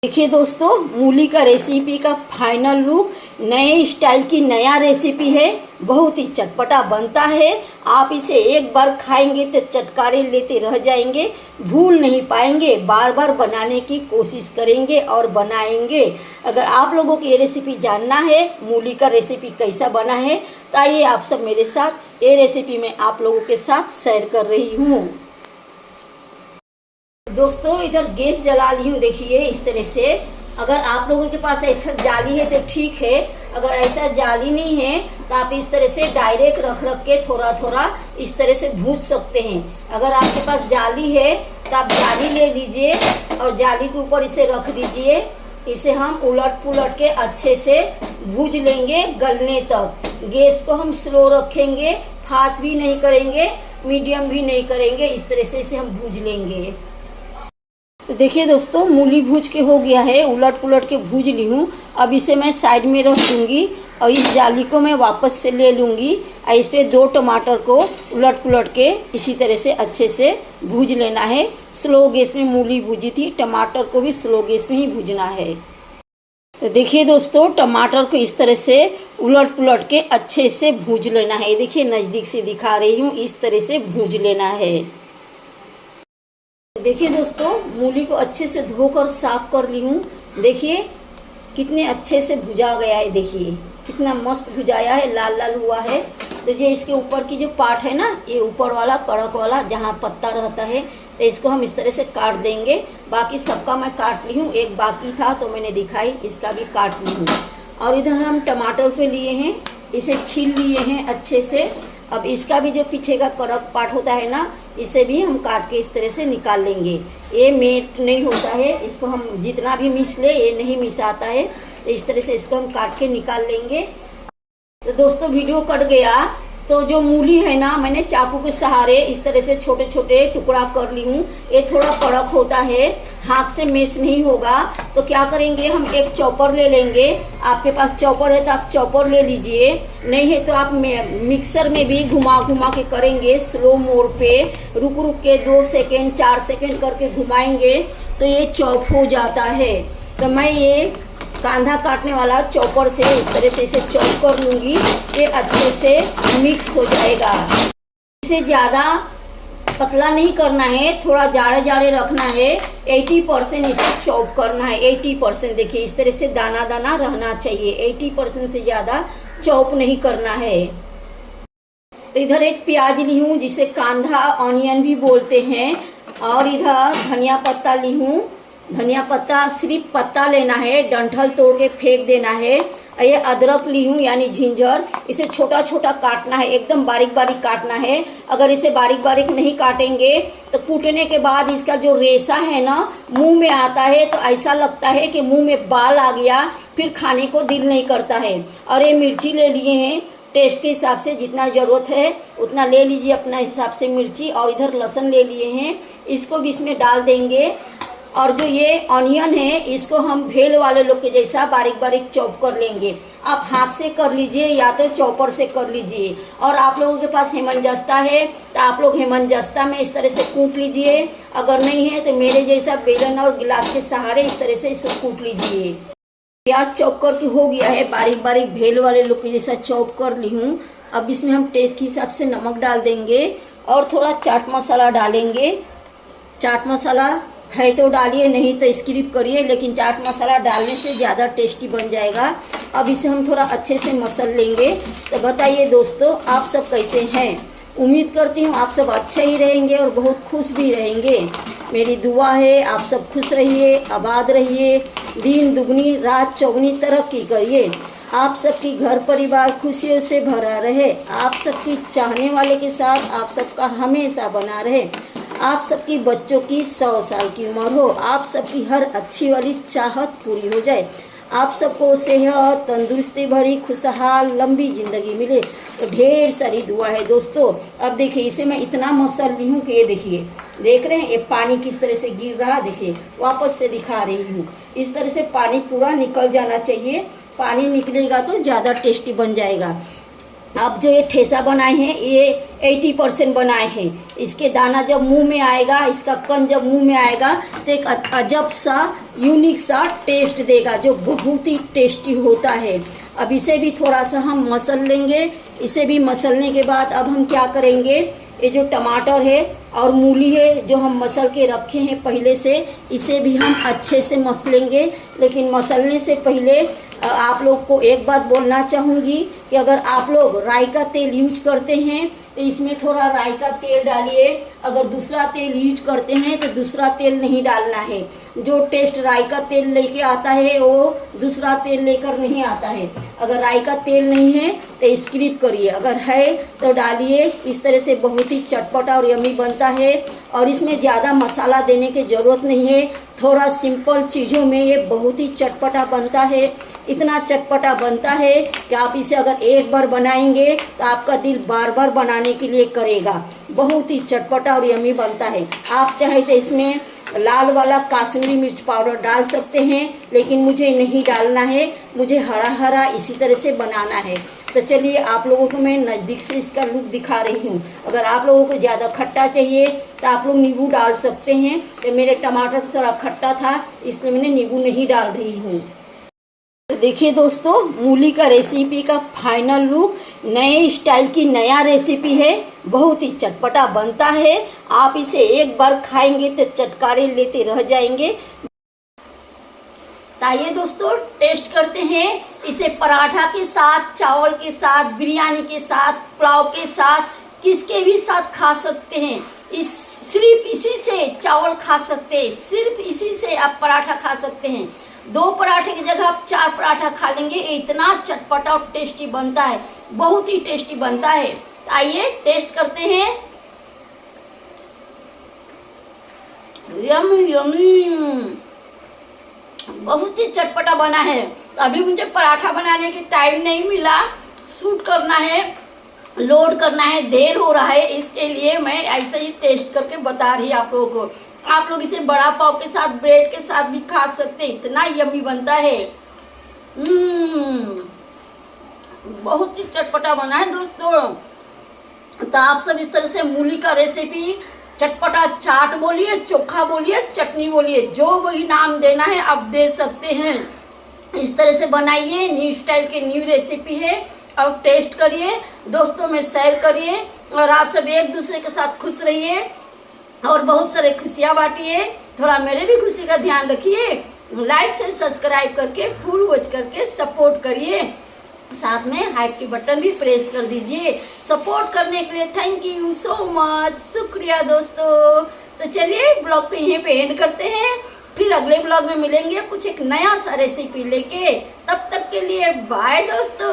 देखिए दोस्तों, मूली का रेसिपी का फाइनल लुक नए स्टाइल की नया रेसिपी है। बहुत ही चटपटा बनता है। आप इसे एक बार खाएंगे तो चटकारे लेते रह जाएंगे, भूल नहीं पाएंगे। बार बार बनाने की कोशिश करेंगे और बनाएंगे। अगर आप लोगों को ये रेसिपी जानना है, मूली का रेसिपी कैसा बना है, तो आइए आप सब मेरे साथ ये रेसिपी मैं आप लोगों के साथ शेयर कर रही हूँ। दोस्तों, इधर गैस जला ली हूँ। देखिए इस तरह से। अगर आप लोगों के पास ऐसा जाली है तो ठीक है, अगर ऐसा जाली नहीं है तो आप इस तरह से डायरेक्ट रख के थोड़ा थोड़ा इस तरह से भूज सकते हैं। अगर आपके पास जाली है तो आप जाली ले लीजिए और जाली के ऊपर इसे रख दीजिए। इसे हम उलट पुलट के अच्छे से भूज लेंगे गलने तक। गैस को हम स्लो रखेंगे, फास्ट भी नहीं करेंगे, मीडियम भी नहीं करेंगे। इस तरह से इसे हम भूज लेंगे। तो देखिए दोस्तों, मूली भूज के हो गया है, उलट पुलट के भूज ली हूँ। अब इसे मैं साइड में रख दूंगी और इस जाली को मैं वापस से ले लूंगी और इस पे 2 टमाटर को उलट पुलट के इसी तरह से अच्छे से भूज लेना है। स्लो गैस में मूली भूजी थी, टमाटर को भी स्लो गैस में ही भूजना है। तो देखिए दोस्तों, टमाटर को इस तरह से उलट पुलट के अच्छे से भूज लेना है। देखिए नजदीक से दिखा रही हूँ, इस तरह से भूज लेना है। देखिए दोस्तों, मूली को अच्छे से धोकर साफ कर ली हूँ। देखिए कितने अच्छे से भुजा गया है। देखिए कितना मस्त भुजाया है, लाल लाल हुआ है। तो ये इसके ऊपर की जो पार्ट है ना, ये ऊपर वाला कड़क वाला जहाँ पत्ता रहता है, तो इसको हम इस तरह से काट देंगे। बाकी सबका मैं काट ली हूँ, एक बाकी था तो मैंने दिखाई, इसका भी काट ली हूँ। और इधर हम टमाटर के लिए हैं, इसे छील लिए हैं अच्छे से। अब इसका भी जो पीछे का कड़क पार्ट होता है ना, इसे भी हम काट के इस तरह से निकाल लेंगे। ये मेट नहीं होता है, इसको हम जितना भी मिस ले ये नहीं मिस आता है। तो इस तरह से इसको हम काट के निकाल लेंगे। तो दोस्तों, वीडियो कट गया तो जो मूली है ना, मैंने चाकू के सहारे इस तरह से छोटे छोटे टुकड़ा कर ली हूँ। ये थोड़ा कड़क होता है, हाथ से मेस नहीं होगा। तो क्या करेंगे, हम एक चॉपर ले लेंगे। आपके पास चॉपर है तो आप चॉपर ले लीजिए, नहीं है तो आप मिक्सर में भी घुमा घुमा के करेंगे। स्लो मोड पे रुक रुक के 2 सेकेंड 4 सेकेंड करके घुमाएंगे तो ये चॉप हो जाता है। तो मैं ये कांधा काटने वाला चॉपर से इस तरह से इसे चॉप कर लूंगी। ये अच्छे से मिक्स हो जाएगा। इसे ज्यादा पतला नहीं करना है, थोड़ा जाड़े जाड़े रखना है। 80% इसे चॉप करना है। 80% देखिए इस तरह से दाना दाना रहना चाहिए। 80% से ज्यादा चॉप नहीं करना है। तो इधर एक प्याज ली हूँ जिसे कांधा ऑनियन भी बोलते हैं। और इधर धनिया पत्ता ली हूँ। धनिया पत्ता सिर्फ पत्ता लेना है, डंठल तोड़ के फेंक देना है। ये अदरक ली हूँ यानी जिंजर, इसे छोटा छोटा काटना है, एकदम बारीक बारीक काटना है। अगर इसे बारीक बारीक नहीं काटेंगे तो कूटने के बाद इसका जो रेशा है ना, मुंह में आता है तो ऐसा लगता है कि मुंह में बाल आ गया, फिर खाने को दिल नहीं करता है। और ये मिर्ची ले लिए हैं, टेस्ट के हिसाब से जितना जरूरत है उतना ले लीजिए अपना हिसाब से मिर्ची। और इधर लहसुन ले लिए हैं, इसको भी इसमें डाल देंगे। और जो ये ऑनियन है, इसको हम भेल वाले लोग के जैसा बारीक बारीक चॉप कर लेंगे। आप हाथ से कर लीजिए या तो चॉपर से कर लीजिए। और आप लोगों के पास हेमंजस्ता है तो आप लोग हेमंजस्ता में इस तरह से कूट लीजिए। अगर नहीं है तो मेरे जैसा बेलन और गिलास के सहारे इस तरह से इसे कूट लीजिए। प्याज चॉप करके हो गया है, बारीक बारीक भेल वाले लोग के जैसा चॉप कर ली हूँ। अब इसमें हम टेस्ट के हिसाब से नमक डाल देंगे और थोड़ा चाट मसाला डालेंगे। चाट मसाला है तो डालिए, नहीं तो स्किप करिए, लेकिन चाट मसाला डालने से ज़्यादा टेस्टी बन जाएगा। अब इसे हम थोड़ा अच्छे से मसल लेंगे। तो बताइए दोस्तों, आप सब कैसे हैं? उम्मीद करती हूँ आप सब अच्छे ही रहेंगे और बहुत खुश भी रहेंगे। मेरी दुआ है आप सब खुश रहिए, आबाद रहिए, दिन दुगनी रात चौगनी तरक्की करिए। आप सबकी घर परिवार खुशियों से भरा रहे। आप सबकी चाहने वाले के साथ आप सबका हमेशा बना रहे। आप सबकी बच्चों की 100 साल की उम्र हो। आप सबकी हर अच्छी वाली चाहत पूरी हो जाए। आप सबको सेहत तंदुरुस्ती भरी खुशहाल लंबी जिंदगी मिले। तो ढेर सारी दुआ है दोस्तों। अब देखिए इसे मैं इतना मसल ली हूँ कि ये देखिए, देख रहे हैं ये पानी किस तरह से गिर रहा। देखिए वापस से दिखा रही हूँ, इस तरह से पानी पूरा निकल जाना चाहिए। पानी निकलेगा तो ज़्यादा टेस्टी बन जाएगा। अब जो ये ठेसा बनाए हैं ये 80% बनाए हैं। इसके दाना जब मुंह में आएगा, इसका कण जब मुंह में आएगा तो एक अजब सा यूनिक सा टेस्ट देगा जो बहुत ही टेस्टी होता है। अब इसे भी थोड़ा सा हम मसल लेंगे। इसे भी मसलने के बाद अब हम क्या करेंगे, ये जो टमाटर है और मूली है जो हम मसल के रखे हैं पहले से, इसे भी हम अच्छे से मसलेंगे। लेकिन मसलने से पहले आप लोग को एक बात बोलना चाहूँगी कि अगर आप लोग राई का तेल यूज करते हैं तो इसमें थोड़ा राई का तेल डालिए। अगर दूसरा तेल यूज करते हैं तो दूसरा तेल नहीं डालना है। जो टेस्ट राई का तेल लेके आता है वो दूसरा तेल लेकर नहीं आता है। अगर राई का तेल नहीं है तो स्किप करिए, अगर है तो डालिए। इस तरह से बहुत ही चटपटा और यम्मी बनता है और इसमें ज़्यादा मसाला देने की ज़रूरत नहीं है। थोड़ा सिंपल चीज़ों में ये बहुत ही चटपटा बनता है। इतना चटपटा बनता है कि आप इसे अगर एक बार बनाएंगे तो आपका दिल बार बार बनाने के लिए करेगा। बहुत ही चटपटा और यम्मी बनता है। आप चाहे तो इसमें लाल वाला काश्मीरी मिर्च पाउडर डाल सकते हैं, लेकिन मुझे नहीं डालना है, मुझे हरा हरा इसी तरह से बनाना है। तो चलिए आप लोगों को मैं नज़दीक से इसका लुक दिखा रही हूँ। अगर आप लोगों को ज़्यादा खट्टा चाहिए तो आप लोग नींबू डाल सकते हैं। तो मेरे टमाटर थोड़ा खट्टा था इसलिए मैंने नींबू नहीं डाल रही हूँ। तो देखिए दोस्तों, मूली का रेसिपी का फाइनल लुक नए स्टाइल की नया रेसिपी है। बहुत ही चटपटा बनता है। आप इसे एक बार खाएंगे तो चटकारे लेते रह जाएंगे। आइए दोस्तों टेस्ट करते हैं। इसे पराठा के साथ, चावल के साथ, बिरयानी के साथ, पुलाव के साथ, किसके भी साथ खा सकते हैं। सिर्फ इसी से चावल खा सकते हैं, सिर्फ इसी से आप पराठा खा सकते हैं। 2 पराठे की जगह आप 4 पराठा खा लेंगे। इतना चटपटा और टेस्टी बनता है, बहुत ही टेस्टी बनता है। आइए टेस्ट करते हैं। यम्मी यम्मी, बहुत ही चटपटा बना है। अभी मुझे पराठा बनाने के टाइम नहीं मिला, शूट करना है, लोड करना है, देर हो रहा है, इसके लिए मैं ऐसे ही टेस्ट करके बता रही आप लोगों को। आप लोग इसे बड़ा पाव के साथ, ब्रेड के साथ भी खा सकते हैं। इतना यम्मी बनता है। बहुत ही चटपटा बना है दोस्तों। तो आप सब इस तरह से मूली का रेसिपी, चटपटा चाट बोलिए, चोखा बोलिए, चटनी बोलिए, जो भी नाम देना है आप दे सकते हैं। इस तरह से बनाइए। न्यू स्टाइल की न्यू रेसिपी है और टेस्ट करिए, दोस्तों में शेयर करिए और आप सब एक दूसरे के साथ खुश रहिए और बहुत सारे खुशियाँ बांटिए। थोड़ा मेरे भी खुशी का ध्यान रखिए। लाइक से सब्सक्राइब करके फुल वॉच करके सपोर्ट करिए। साथ में हाइप की बटन भी प्रेस कर दीजिए। सपोर्ट करने के लिए थैंक यू सो मच, शुक्रिया दोस्तों। तो चलिए ब्लॉग को यहीं पे एंड करते हैं, फिर अगले ब्लॉग में मिलेंगे कुछ एक नया सा रेसिपी लेके। तब तक के लिए बाय दोस्तों।